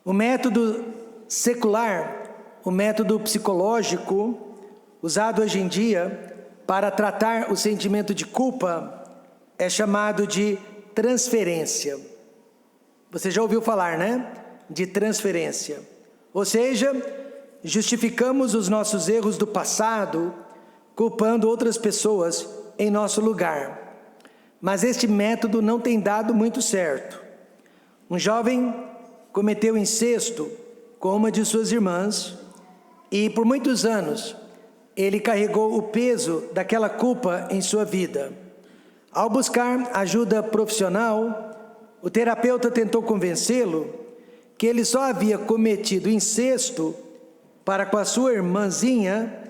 O método secular, o método psicológico usado hoje em dia para tratar o sentimento de culpa é chamado de transferência. Você já ouviu falar, né? De transferência. Ou seja, justificamos os nossos erros do passado culpando outras pessoas em nosso lugar. Mas este método não tem dado muito certo. Um jovem cometeu incesto com uma de suas irmãs e por muitos anos ele carregou o peso daquela culpa em sua vida. Ao buscar ajuda profissional, o terapeuta tentou convencê-lo que ele só havia cometido incesto para com a sua irmãzinha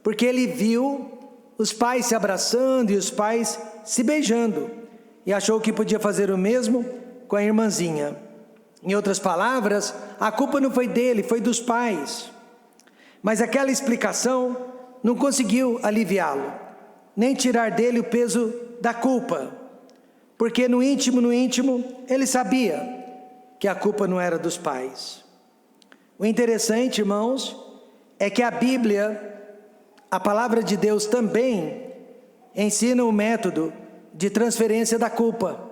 porque ele viu os pais se abraçando e os pais se beijando e achou que podia fazer o mesmo com a irmãzinha. Em outras palavras, a culpa não foi dele, foi dos pais. Mas aquela explicação não conseguiu aliviá-lo, nem tirar dele o peso da culpa, porque no íntimo, ele sabia que a culpa não era dos pais. O interessante, irmãos, é que a Bíblia, a palavra de Deus também ensina o método de transferência da culpa,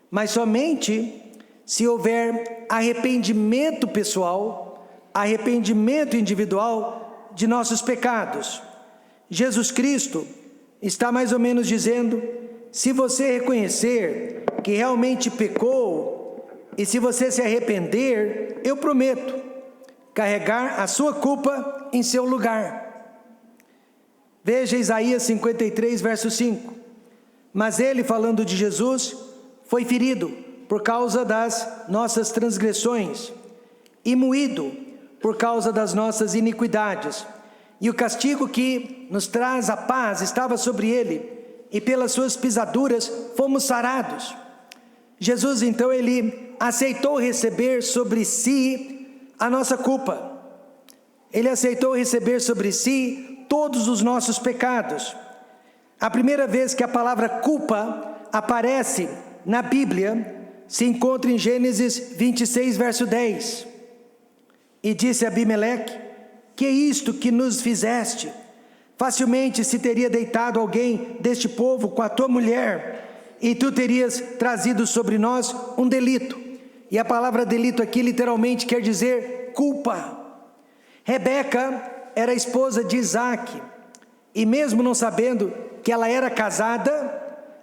mas somente se houver arrependimento pessoal, arrependimento individual de nossos pecados. Jesus Cristo está mais ou menos dizendo: se você reconhecer que realmente pecou, e se você se arrepender, eu prometo carregar a sua culpa em seu lugar. Veja Isaías 53, verso 5. Mas ele, falando de Jesus, foi ferido por causa das nossas transgressões e moído por causa das nossas iniquidades. E o castigo que nos traz a paz estava sobre ele, e pelas suas pisaduras fomos sarados. Jesus, então, ele aceitou receber sobre si a nossa culpa. Ele aceitou receber sobre si todos os nossos pecados. A primeira vez que a palavra culpa aparece na Bíblia se encontra em Gênesis 26, verso 10. E disse Abimeleque: que é isto que nos fizeste? Facilmente se teria deitado alguém deste povo com a tua mulher, e tu terias trazido sobre nós um delito. E a palavra delito aqui literalmente quer dizer culpa. Rebeca era esposa de Isaque, e mesmo não sabendo que ela era casada,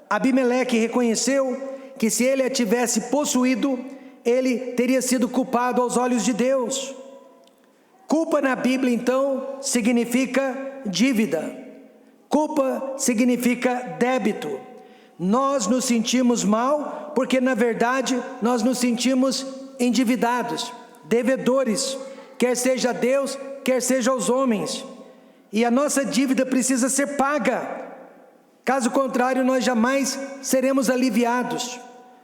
Abimeleque reconheceu que se ele a tivesse possuído, ele teria sido culpado aos olhos de Deus. Culpa na Bíblia, então, significa dívida. Culpa significa débito. Nós nos sentimos mal porque, na verdade, nós nos sentimos endividados, devedores, quer seja a Deus, quer seja aos homens. E a nossa dívida precisa ser paga. Caso contrário, nós jamais seremos aliviados.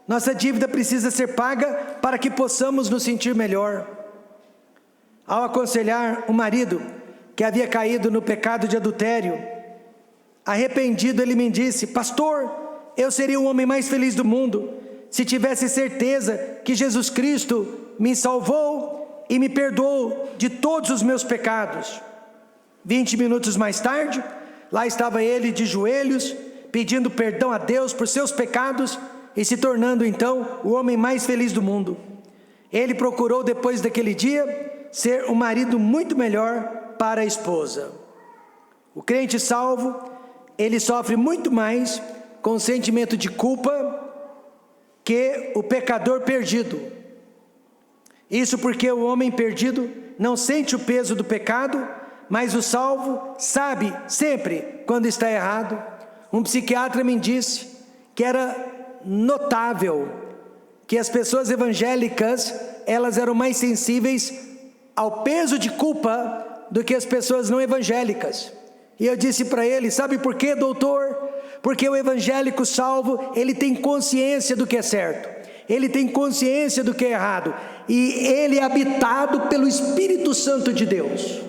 Nossa dívida precisa ser paga para que possamos nos sentir melhor. Ao aconselhar o marido que havia caído no pecado de adultério, arrependido, ele me disse: pastor, eu seria o homem mais feliz do mundo se tivesse certeza que Jesus Cristo me salvou e me perdoou de todos os meus pecados. 20 minutos mais tarde, lá estava ele de joelhos, pedindo perdão a Deus por seus pecados e se tornando então o homem mais feliz do mundo. Ele procurou, depois daquele dia, ser um marido muito melhor para a esposa. O crente salvo, ele sofre muito mais com o sentimento de culpa que o pecador perdido. Isso porque o homem perdido não sente o peso do pecado, mas o salvo sabe sempre quando está errado. Um psiquiatra me disse que era notável que as pessoas evangélicas, elas eram mais sensíveis ao peso de culpa do que as pessoas não evangélicas. E eu disse para ele: sabe por quê, doutor? Porque o evangélico salvo, ele tem consciência do que é certo, ele tem consciência do que é errado, e ele é habitado pelo Espírito Santo de Deus.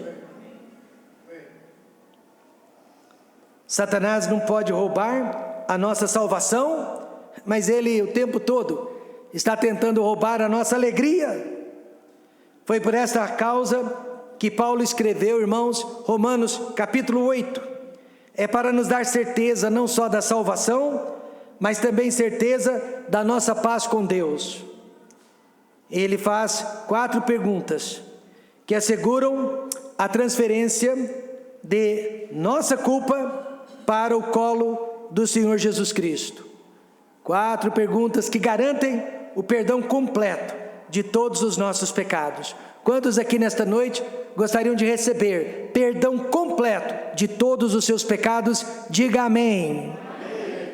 Satanás não pode roubar a nossa salvação, mas ele o tempo todo está tentando roubar a nossa alegria. Foi por esta causa que Paulo escreveu, irmãos, Romanos capítulo 8. É para nos dar certeza não só da salvação, mas também certeza da nossa paz com Deus. Ele faz 4 perguntas que asseguram a transferência de nossa culpa para o colo do Senhor Jesus Cristo. 4 perguntas que garantem o perdão completo de todos os nossos pecados. Quantos aqui nesta noite gostariam de receber perdão completo de todos os seus pecados? Diga amém. Amém.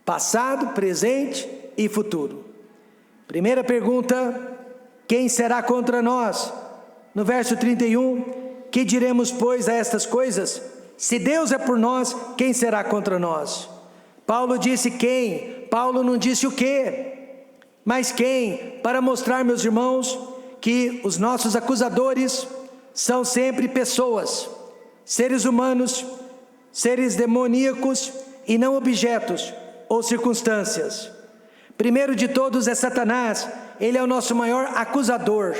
Passado, presente e futuro. Primeira pergunta: quem será contra nós? No verso 31, que diremos, pois, a estas coisas? Se Deus é por nós, quem será contra nós? Paulo disse quem, Paulo não disse o quê, mas quem, para mostrar, meus irmãos, que os nossos acusadores são sempre pessoas, seres humanos, seres demoníacos e não objetos ou circunstâncias. Primeiro de todos é Satanás, ele é o nosso maior acusador.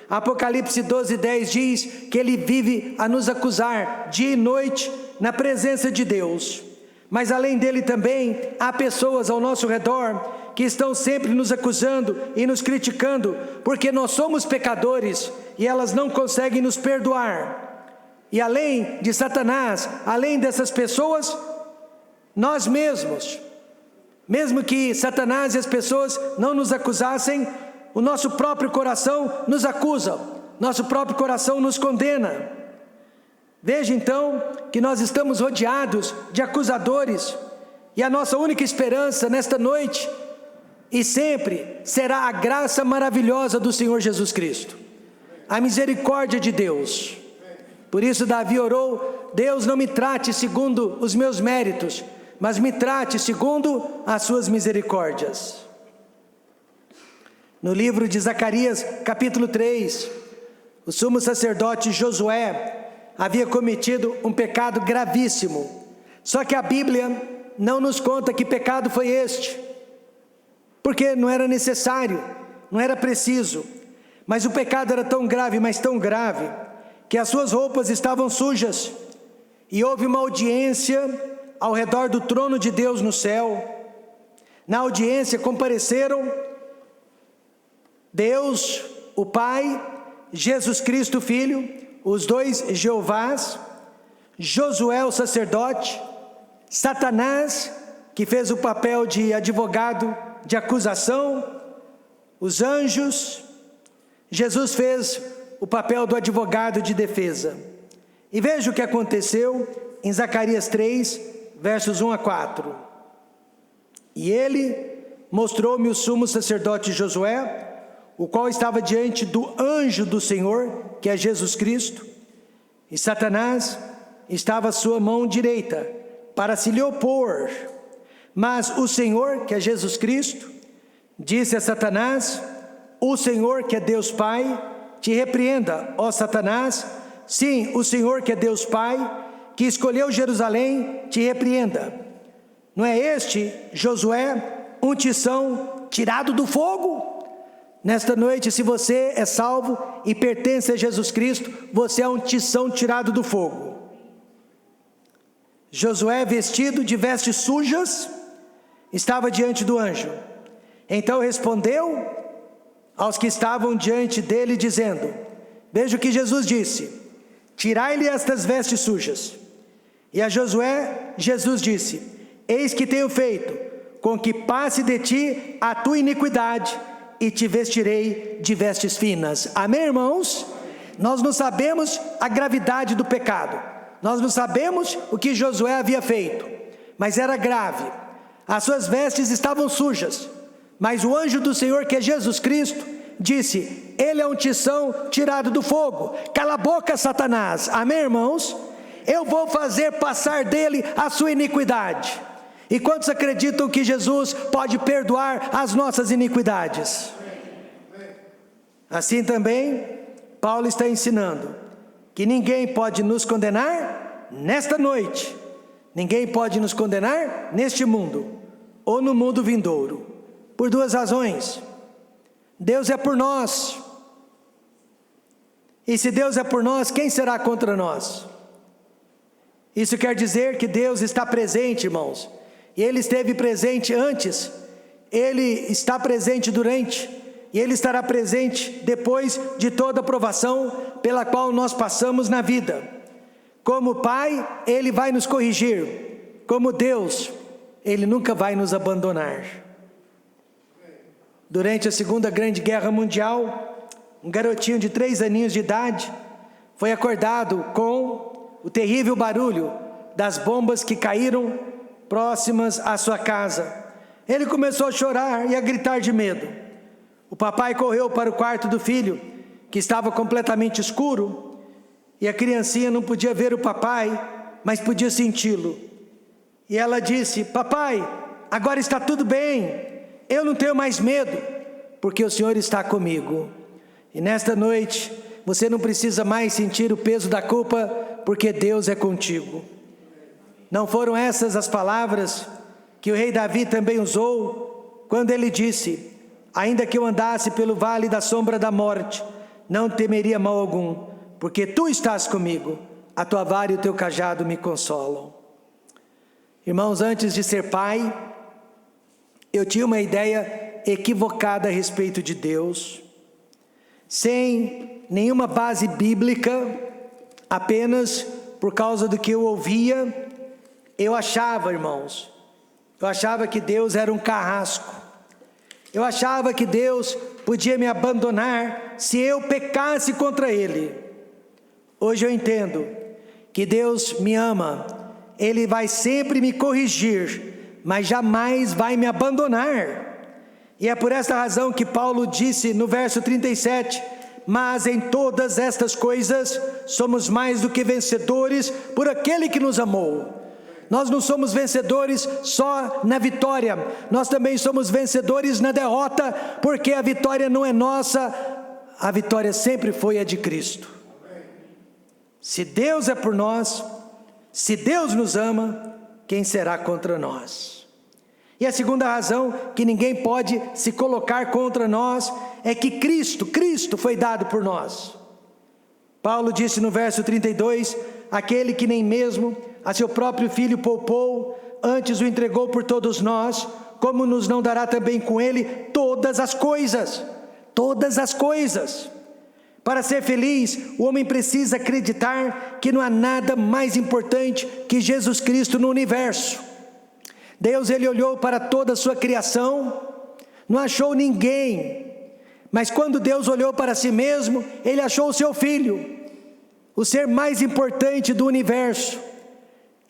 Apocalipse 12:10 diz que ele vive a nos acusar dia e noite na presença de Deus. Mas além dele também há pessoas ao nosso redor que estão sempre nos acusando e nos criticando, porque nós somos pecadores e elas não conseguem nos perdoar. E além de Satanás, além dessas pessoas, nós mesmos, mesmo que Satanás e as pessoas não nos acusassem, o nosso próprio coração nos acusa, nosso próprio coração nos condena. Veja então que nós estamos rodeados de acusadores, e a nossa única esperança nesta noite e sempre será a graça maravilhosa do Senhor Jesus Cristo, a misericórdia de Deus. Por isso Davi orou: Deus, não me trate segundo os meus méritos, mas me trate segundo as suas misericórdias. No livro de Zacarias, capítulo 3, o sumo sacerdote Josué havia cometido um pecado gravíssimo. Só que a Bíblia não nos conta que pecado foi este, porque não era necessário, não era preciso. Mas o pecado era tão grave, mas tão grave, que as suas roupas estavam sujas. E houve uma audiência ao redor do trono de Deus no céu. Na audiência compareceram Deus, o Pai, Jesus Cristo, o Filho, os 2 Jeovás, Josué, o sacerdote, Satanás, que fez o papel de advogado de acusação, os anjos. Jesus fez o papel do advogado de defesa. E veja o que aconteceu em Zacarias 3, versos 1 a 4. E ele mostrou-me o sumo sacerdote Josué, o qual estava diante do anjo do Senhor, que é Jesus Cristo, e Satanás estava à sua mão direita, para se lhe opor. Mas o Senhor, que é Jesus Cristo, disse a Satanás: o Senhor, que é Deus Pai, te repreenda, ó Satanás. Sim, o Senhor, que é Deus Pai, que escolheu Jerusalém, te repreenda. Não é este, Josué, um tição tirado do fogo? Nesta noite, se você é salvo e pertence a Jesus Cristo, você é um tição tirado do fogo. Josué, vestido de vestes sujas, estava diante do anjo. Então respondeu aos que estavam diante dele, dizendo: veja o que Jesus disse: tirai-lhe estas vestes sujas. E a Josué, Jesus disse: eis que tenho feito com que passe de ti a tua iniquidade, e te vestirei de vestes finas. Amém, irmãos? Nós não sabemos a gravidade do pecado, nós não sabemos o que Josué havia feito, mas era grave. As suas vestes estavam sujas, mas o anjo do Senhor, que é Jesus Cristo, disse: ele é um tição tirado do fogo. Cala a boca, Satanás. Amém, irmãos? Eu vou fazer passar dele a sua iniquidade. E quantos acreditam que Jesus pode perdoar as nossas iniquidades? Assim também, Paulo está ensinando que ninguém pode nos condenar nesta noite, ninguém pode nos condenar neste mundo, ou no mundo vindouro, por 2 razões. Deus é por nós, E se Deus é por nós, quem será contra nós? Isso quer dizer que Deus está presente, irmãos. E Ele esteve presente antes, Ele está presente durante, e Ele estará presente depois de toda a provação pela qual nós passamos na vida. Como Pai, Ele vai nos corrigir. Como Deus, Ele nunca vai nos abandonar. Durante a Segunda Grande Guerra Mundial, um garotinho de 3 aninhos de idade foi acordado com o terrível barulho das bombas que caíram próximas à sua casa. Ele começou a chorar e a gritar de medo. O papai correu para o quarto do filho, que estava completamente escuro, e a criancinha não podia ver o papai, mas podia senti-lo. E ela disse: papai, agora está tudo bem, eu não tenho mais medo, porque o Senhor está comigo. E nesta noite, você não precisa mais sentir o peso da culpa, porque Deus é contigo. Não foram essas as palavras que o rei Davi também usou, quando ele disse: ainda que eu andasse pelo vale da sombra da morte, não temeria mal algum, porque tu estás comigo, a tua vara e o teu cajado me consolam. Irmãos, antes de ser pai, eu tinha uma ideia equivocada a respeito de Deus, sem nenhuma base bíblica, apenas por causa do que eu ouvia. Eu achava, irmãos, que Deus era um carrasco. Eu achava que Deus podia me abandonar se eu pecasse contra Ele. Hoje eu entendo que Deus me ama, Ele vai sempre me corrigir, mas jamais vai me abandonar. E é por esta razão que Paulo disse no verso 37, mas em todas estas coisas somos mais do que vencedores por aquele que nos amou. Nós não somos vencedores só na vitória, nós também somos vencedores na derrota, porque a vitória não é nossa, a vitória sempre foi a de Cristo. Se Deus é por nós, se Deus nos ama, quem será contra nós? E a segunda razão que ninguém pode se colocar contra nós é que Cristo foi dado por nós. Paulo disse no verso 32, aquele que nem mesmo a seu próprio filho poupou, antes o entregou por todos nós, como nos não dará também com ele todas as coisas? Todas as coisas. Para ser feliz, o homem precisa acreditar que não há nada mais importante que Jesus Cristo no universo. Deus, Ele olhou para toda a sua criação, não achou ninguém, mas quando Deus olhou para si mesmo, Ele achou o seu Filho, o ser mais importante do universo.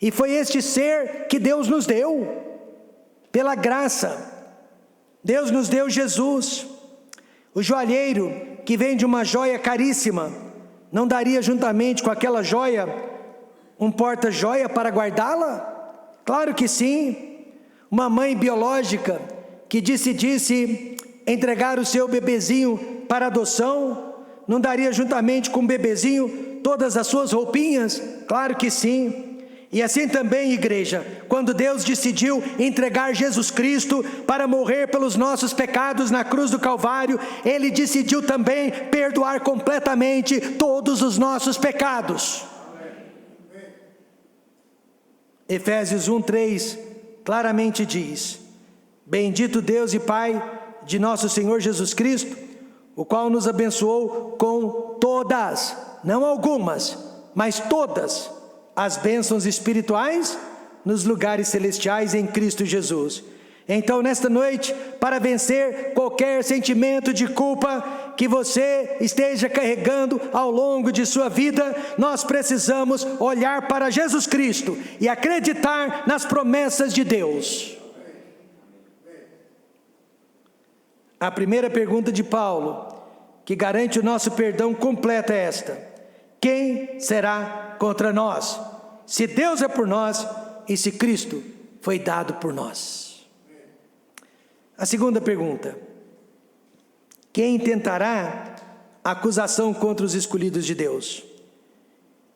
E foi este ser que Deus nos deu, pela graça. Deus nos deu Jesus. O joalheiro que vende uma joia caríssima, não daria juntamente com aquela joia um porta-joia para guardá-la? Claro que sim. Uma mãe biológica que decidisse entregar o seu bebezinho para adoção, não daria juntamente com o bebezinho todas as suas roupinhas? Claro que sim. E assim também, igreja, quando Deus decidiu entregar Jesus Cristo para morrer pelos nossos pecados na cruz do Calvário, Ele decidiu também perdoar completamente todos os nossos pecados. Efésios 1:3 claramente diz: bendito Deus e Pai de nosso Senhor Jesus Cristo, o qual nos abençoou com todas, não algumas, mas todas, as bênçãos espirituais nos lugares celestiais em Cristo Jesus. Então, nesta noite, para vencer qualquer sentimento de culpa que você esteja carregando ao longo de sua vida, nós precisamos olhar para Jesus Cristo e acreditar nas promessas de Deus. A primeira pergunta de Paulo, que garante o nosso perdão completo, é esta: quem será contra nós? Se Deus é por nós e se Cristo foi dado por nós. A segunda pergunta: quem tentará acusação contra os escolhidos de Deus?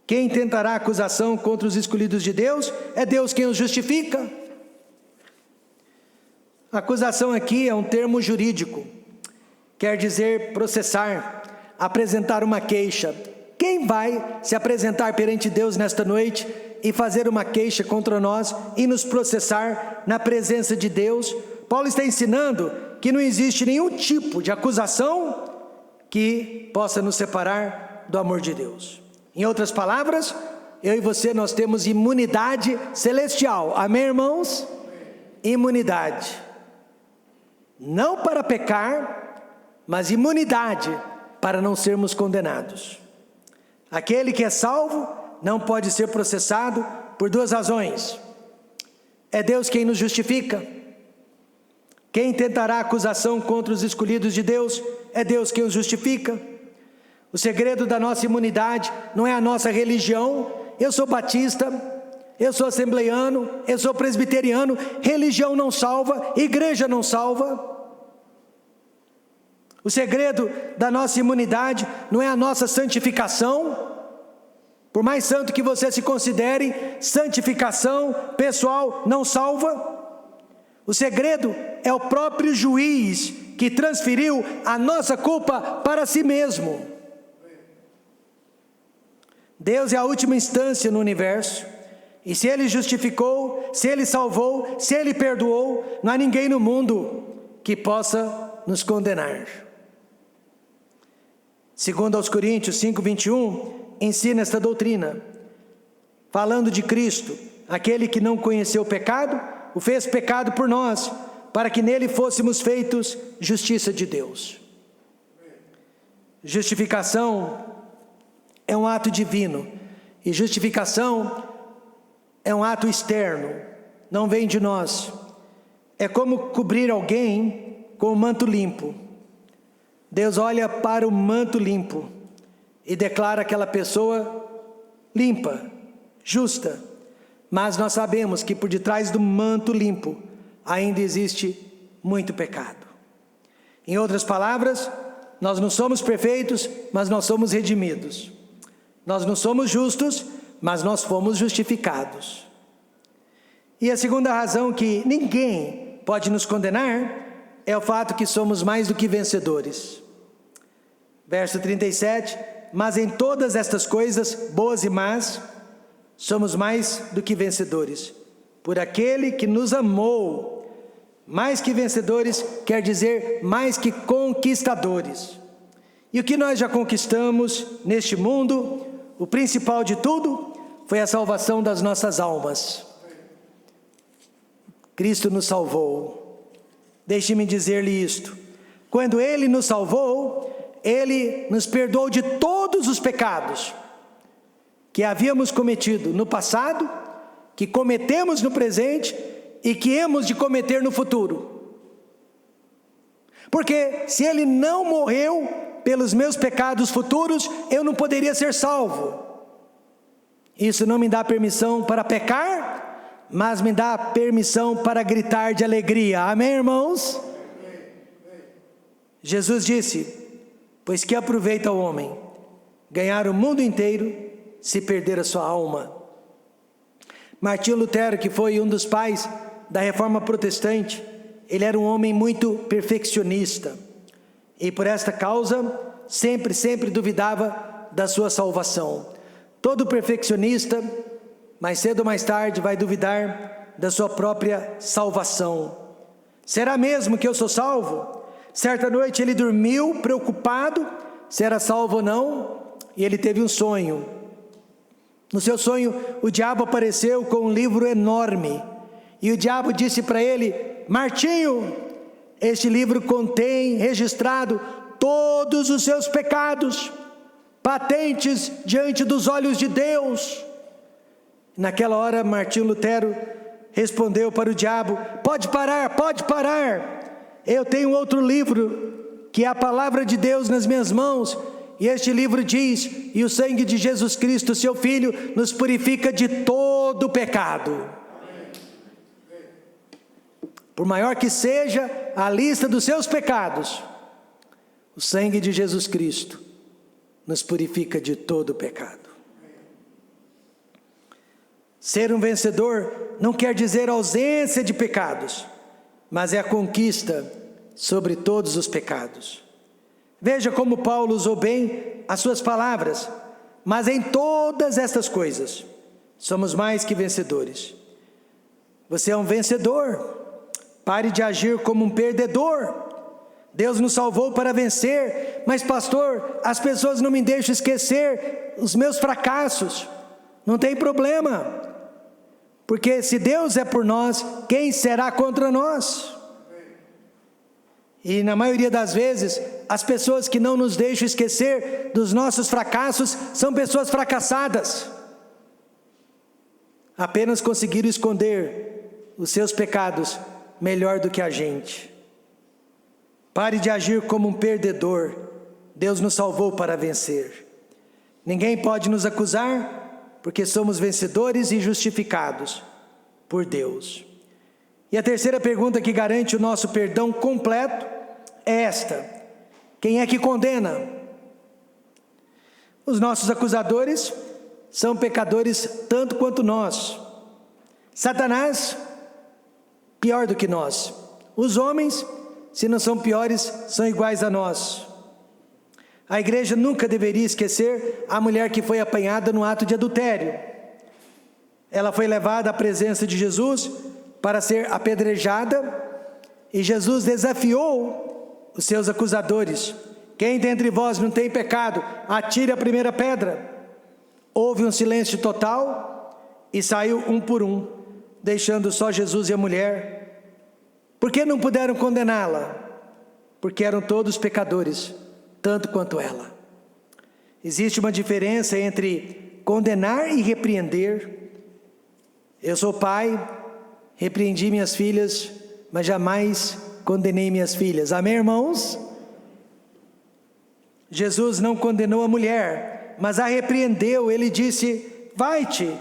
Quem tentará acusação contra os escolhidos de Deus? É Deus quem os justifica. Acusação aqui é um termo jurídico, quer dizer processar, apresentar uma queixa. Quem vai se apresentar perante Deus nesta noite e fazer uma queixa contra nós e nos processar na presença de Deus? Paulo está ensinando que não existe nenhum tipo de acusação que possa nos separar do amor de Deus. Em outras palavras, eu e você, nós temos imunidade celestial. Amém, irmãos? Imunidade. Não para pecar, mas imunidade para não sermos condenados. Aquele que é salvo não pode ser processado por duas razões. É Deus quem nos justifica. Quem tentará acusação contra os escolhidos de Deus, é Deus quem os justifica. O segredo da nossa imunidade não é a nossa religião. Eu sou batista, eu sou assembleiano, eu sou presbiteriano. Religião não salva, igreja não salva. O segredo da nossa imunidade não é a nossa santificação. Por mais santo que você se considere, santificação pessoal não salva. O segredo é o próprio juiz que transferiu a nossa culpa para si mesmo. Deus é a última instância no universo. E se Ele justificou, se Ele salvou, se Ele perdoou, não há ninguém no mundo que possa nos condenar. Segundo aos Coríntios 5:21, ensina esta doutrina, falando de Cristo, aquele que não conheceu o pecado, o fez pecado por nós, para que nele fôssemos feitos justiça de Deus. Justificação é um ato divino, e justificação é um ato externo, não vem de nós. É como cobrir alguém com um manto limpo. Deus olha para o manto limpo e declara aquela pessoa limpa, justa. Mas nós sabemos que por detrás do manto limpo ainda existe muito pecado. Em outras palavras, nós não somos perfeitos, mas nós somos redimidos. Nós não somos justos, mas nós fomos justificados. E a segunda razão que ninguém pode nos condenar é o fato que somos mais do que vencedores. Verso 37, mas em todas estas coisas, boas e más, somos mais do que vencedores, por aquele que nos amou. Mais que vencedores quer dizer mais que conquistadores. E o que nós já conquistamos neste mundo, o principal de tudo, foi a salvação das nossas almas. Cristo nos salvou. Deixe-me dizer-lhe isto: quando Ele nos salvou, Ele nos perdoou de todos os pecados que havíamos cometido no passado, que cometemos no presente e que hemos de cometer no futuro. Porque se Ele não morreu pelos meus pecados futuros, eu não poderia ser salvo. Isso não me dá permissão para pecar, mas me dá permissão para gritar de alegria. Amém, irmãos? Jesus disse: pois que aproveita o homem ganhar o mundo inteiro, se perder a sua alma. Martinho Lutero, que foi um dos pais da Reforma Protestante, ele era um homem muito perfeccionista, e por esta causa, sempre duvidava da sua salvação. Todo perfeccionista, mais cedo ou mais tarde, vai duvidar da sua própria salvação. Será mesmo que eu sou salvo? Certa noite ele dormiu preocupado se era salvo ou não, e ele teve um sonho. No seu sonho, o diabo apareceu com um livro enorme, e o diabo disse para ele: Martinho, este livro contém registrado todos os seus pecados, patentes diante dos olhos de Deus. Naquela hora, Martinho Lutero respondeu para o diabo: pode parar, eu tenho outro livro, que é a palavra de Deus nas minhas mãos, e este livro diz: e o sangue de Jesus Cristo, seu Filho, nos purifica de todo pecado. Por maior que seja a lista dos seus pecados, o sangue de Jesus Cristo nos purifica de todo pecado. Ser um vencedor não quer dizer ausência de pecados, mas é a conquista sobre todos os pecados. Veja como Paulo usou bem as suas palavras. Mas em todas estas coisas, somos mais que vencedores. Você é um vencedor. Pare de agir como um perdedor. Deus nos salvou para vencer. Mas pastor, as pessoas não me deixam esquecer os meus fracassos. Não tem problema. Porque se Deus é por nós, quem será contra nós? E na maioria das vezes, as pessoas que não nos deixam esquecer dos nossos fracassos, são pessoas fracassadas. Apenas conseguiram esconder os seus pecados melhor do que a gente. Pare de agir como um perdedor. Deus nos salvou para vencer. Ninguém pode nos acusar, porque somos vencedores e justificados por Deus. E a terceira pergunta que garante o nosso perdão completo é esta: quem é que condena? Os nossos acusadores são pecadores tanto quanto nós. Satanás, pior do que nós. Os homens, se não são piores, são iguais a nós. A igreja nunca deveria esquecer a mulher que foi apanhada no ato de adultério. Ela foi levada à presença de Jesus para ser apedrejada, e Jesus desafiou os seus acusadores: quem dentre vós não tem pecado, atire a primeira pedra. Houve um silêncio total, e saiu um por um, deixando só Jesus e a mulher. Por que não puderam condená-la? Porque eram todos pecadores, tanto quanto ela. Existe uma diferença entre condenar e repreender. Eu sou pai, repreendi minhas filhas, mas jamais condenei minhas filhas. Amém, irmãos? Jesus não condenou a mulher, mas a repreendeu. Ele disse: vai-te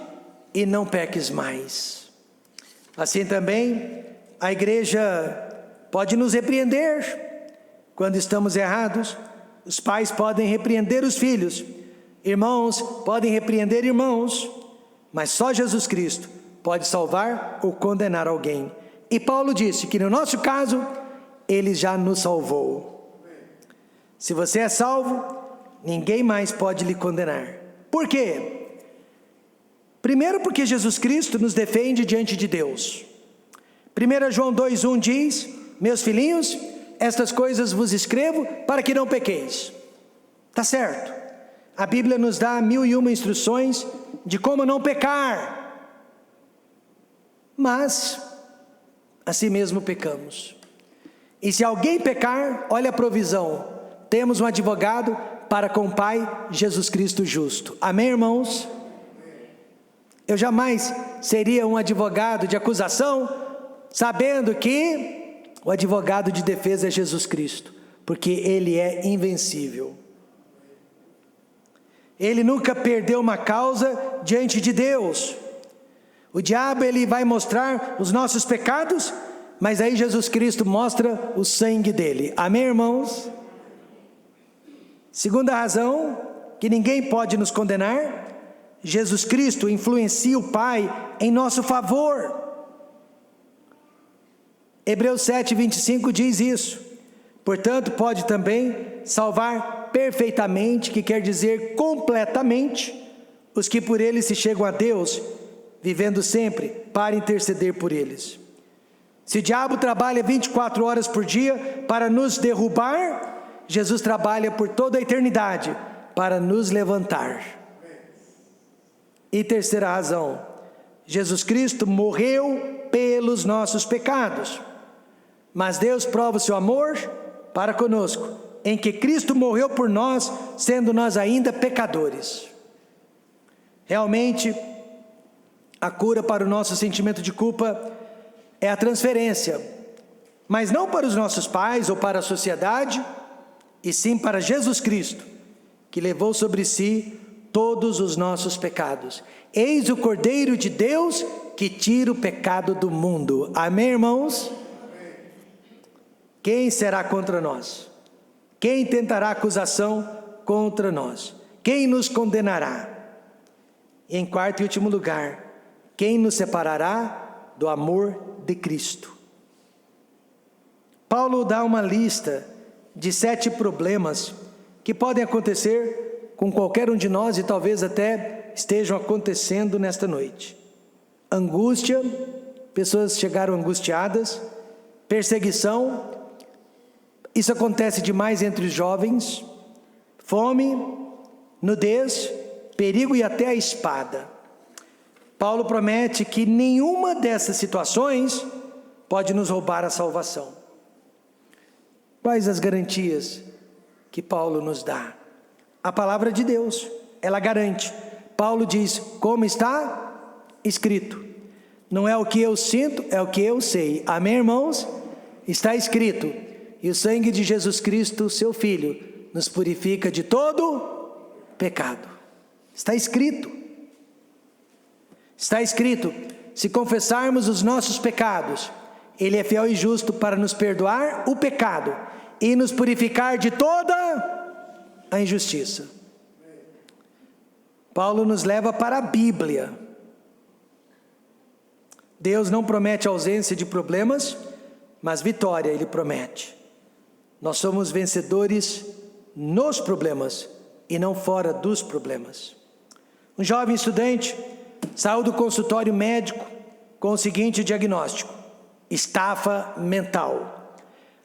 e não peques mais. Assim também, a igreja pode nos repreender quando estamos errados. Os pais podem repreender os filhos. Irmãos podem repreender irmãos. Mas só Jesus Cristo pode salvar ou condenar alguém. E Paulo disse que no nosso caso, Ele já nos salvou. Se você é salvo, ninguém mais pode lhe condenar. Por quê? Primeiro, porque Jesus Cristo nos defende diante de Deus. 1 João 2,1 diz: meus filhinhos, estas coisas vos escrevo para que não pequeis. Está certo. A Bíblia nos dá 1001 instruções de como não pecar. Mas, assim mesmo pecamos. E se alguém pecar, olha a provisão: temos um advogado para com o Pai, Jesus Cristo justo. Amém, irmãos? Eu jamais seria um advogado de acusação, sabendo que o advogado de defesa é Jesus Cristo, porque Ele é invencível. Ele nunca perdeu uma causa diante de Deus. O diabo, ele vai mostrar os nossos pecados, mas aí Jesus Cristo mostra o sangue dele. Amém, irmãos? Segunda razão, que ninguém pode nos condenar: Jesus Cristo influencia o Pai em nosso favor. Hebreus 7,25 diz isso. Portanto, pode também salvar perfeitamente, que quer dizer completamente, os que por ele se chegam a Deus, vivendo sempre para interceder por eles. Se o diabo trabalha 24 horas por dia para nos derrubar, Jesus trabalha por toda a eternidade para nos levantar. E terceira razão, Jesus Cristo morreu pelos nossos pecados, mas Deus prova o seu amor para conosco, em que Cristo morreu por nós, sendo nós ainda pecadores. Realmente, a cura para o nosso sentimento de culpa é a transferência, mas não para os nossos pais ou para a sociedade, e sim para Jesus Cristo, que levou sobre si todos os nossos pecados. Eis o Cordeiro de Deus que tira o pecado do mundo. Amém, irmãos? Quem será contra nós? Quem tentará acusação contra nós? Quem nos condenará? E em quarto e último lugar, quem nos separará do amor de Cristo? Paulo dá uma lista de 7 problemas que podem acontecer com qualquer um de nós e talvez até estejam acontecendo nesta noite. Angústia, pessoas chegaram angustiadas, perseguição, isso acontece demais entre os jovens, fome, nudez, perigo e até a espada. Paulo promete que nenhuma dessas situações pode nos roubar a salvação. Quais as garantias que Paulo nos dá? A palavra de Deus, ela garante. Paulo diz, como está escrito. Não é o que eu sinto, é o que eu sei. Amém, irmãos? Está escrito. E o sangue de Jesus Cristo, seu Filho, nos purifica de todo pecado. Está escrito. Está escrito, se confessarmos os nossos pecados, Ele é fiel e justo para nos perdoar o pecado e nos purificar de toda a injustiça. Paulo nos leva para a Bíblia. Deus não promete ausência de problemas, mas vitória Ele promete. Nós somos vencedores nos problemas e não fora dos problemas. Um jovem estudante saiu do consultório médico com o seguinte diagnóstico: estafa mental.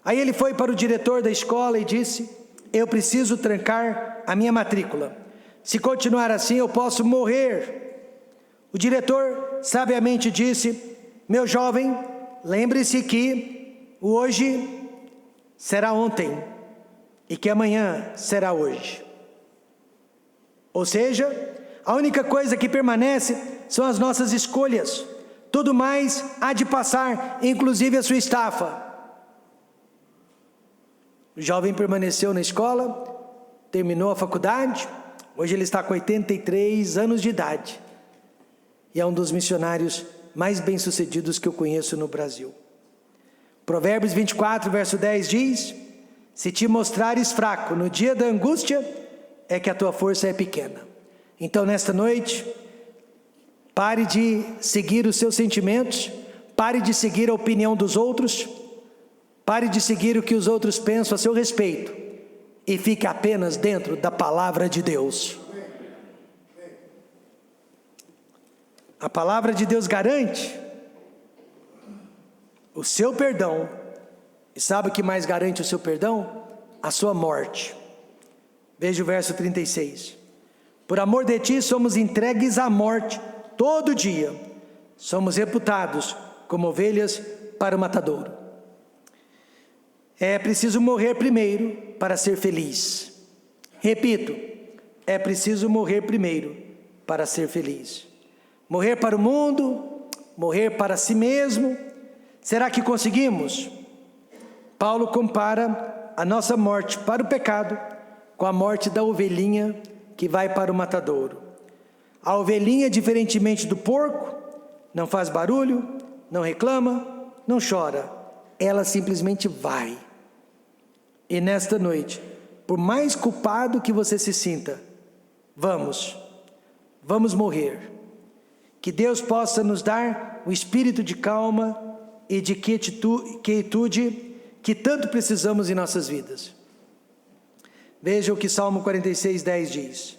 Aí ele foi para o diretor da escola e disse: eu preciso trancar a minha matrícula. Se continuar assim, eu posso morrer. O diretor sabiamente disse: meu jovem, lembre-se que o hoje será ontem e que amanhã será hoje. Ou seja, a única coisa que permanece são as nossas escolhas. Tudo mais há de passar, inclusive a sua estafa. O jovem permaneceu na escola, terminou a faculdade. Hoje ele está com 83 anos de idade. E é um dos missionários mais bem-sucedidos que eu conheço no Brasil. Provérbios 24, verso 10 diz: se te mostrares fraco no dia da angústia, é que a tua força é pequena. Então, nesta noite, pare de seguir os seus sentimentos, pare de seguir a opinião dos outros, pare de seguir o que os outros pensam a seu respeito e fique apenas dentro da palavra de Deus. A palavra de Deus garante o seu perdão. E sabe o que mais garante o seu perdão? A sua morte. Veja o verso 36. Por amor de ti somos entregues à morte todo dia. Somos reputados como ovelhas para o matadouro. É preciso morrer primeiro para ser feliz. Repito, é preciso morrer primeiro para ser feliz. Morrer para o mundo, morrer para si mesmo. Será que conseguimos? Paulo compara a nossa morte para o pecado com a morte da ovelhinha que vai para o matadouro. A ovelhinha, diferentemente do porco, não faz barulho, não reclama, não chora. Ela simplesmente vai. E nesta noite, por mais culpado que você se sinta, vamos morrer. Que Deus possa nos dar o espírito de calma e de quietude que tanto precisamos em nossas vidas. Veja o que Salmo 46, 10 diz: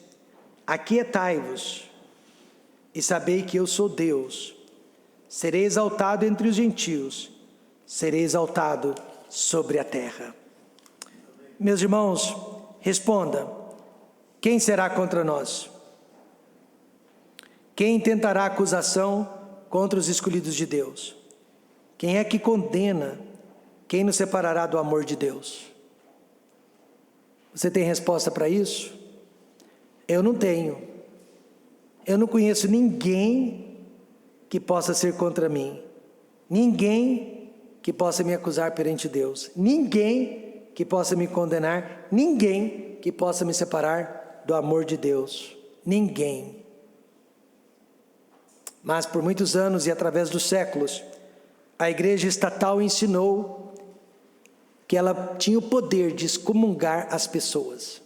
aquietai-vos e sabei que eu sou Deus, serei exaltado entre os gentios, serei exaltado sobre a terra. Meus irmãos, responda: quem será contra nós? Quem tentará acusação contra os escolhidos de Deus? Quem é que condena? Quem nos separará do amor de Deus? Você tem resposta para isso? Eu não tenho. Eu não conheço ninguém que possa ser contra mim. Ninguém que possa me acusar perante Deus. Ninguém que possa me condenar. Ninguém que possa me separar do amor de Deus. Ninguém. Mas por muitos anos e através dos séculos, a igreja estatal ensinou que ela tinha o poder de excomungar as pessoas.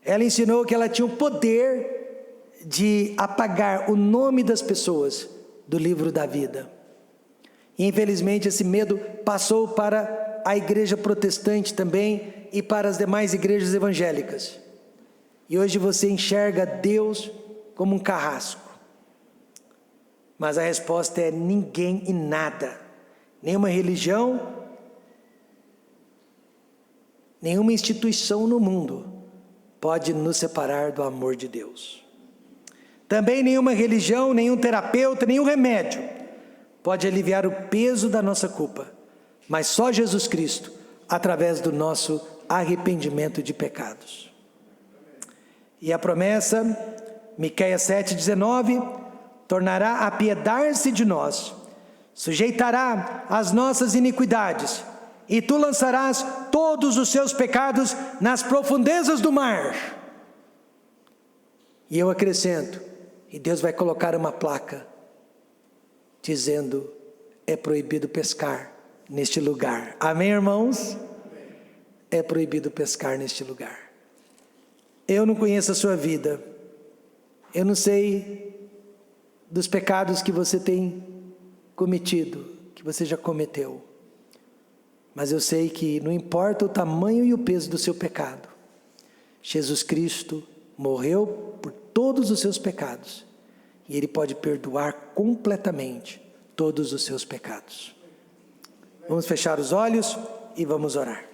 Ela ensinou que ela tinha o poder de apagar o nome das pessoas do livro da vida. E infelizmente esse medo passou para a igreja protestante também e para as demais igrejas evangélicas. E hoje você enxerga Deus como um carrasco. Mas a resposta é ninguém e nada. Nenhuma religião, nenhuma instituição no mundo pode nos separar do amor de Deus. Também nenhuma religião, nenhum terapeuta, nenhum remédio pode aliviar o peso da nossa culpa, mas só Jesus Cristo, através do nosso arrependimento de pecados. E a promessa, Miqueias 7,19, tornará a apiedar-se de nós, sujeitará as nossas iniquidades, e tu lançarás todos os seus pecados nas profundezas do mar. E eu acrescento, e Deus vai colocar uma placa, dizendo, é proibido pescar neste lugar. Amém, irmãos? É proibido pescar neste lugar. Eu não conheço a sua vida, eu não sei dos pecados que você tem cometido, que você já cometeu, mas eu sei que não importa o tamanho e o peso do seu pecado, Jesus Cristo morreu por todos os seus pecados, e Ele pode perdoar completamente todos os seus pecados. Vamos fechar os olhos e vamos orar.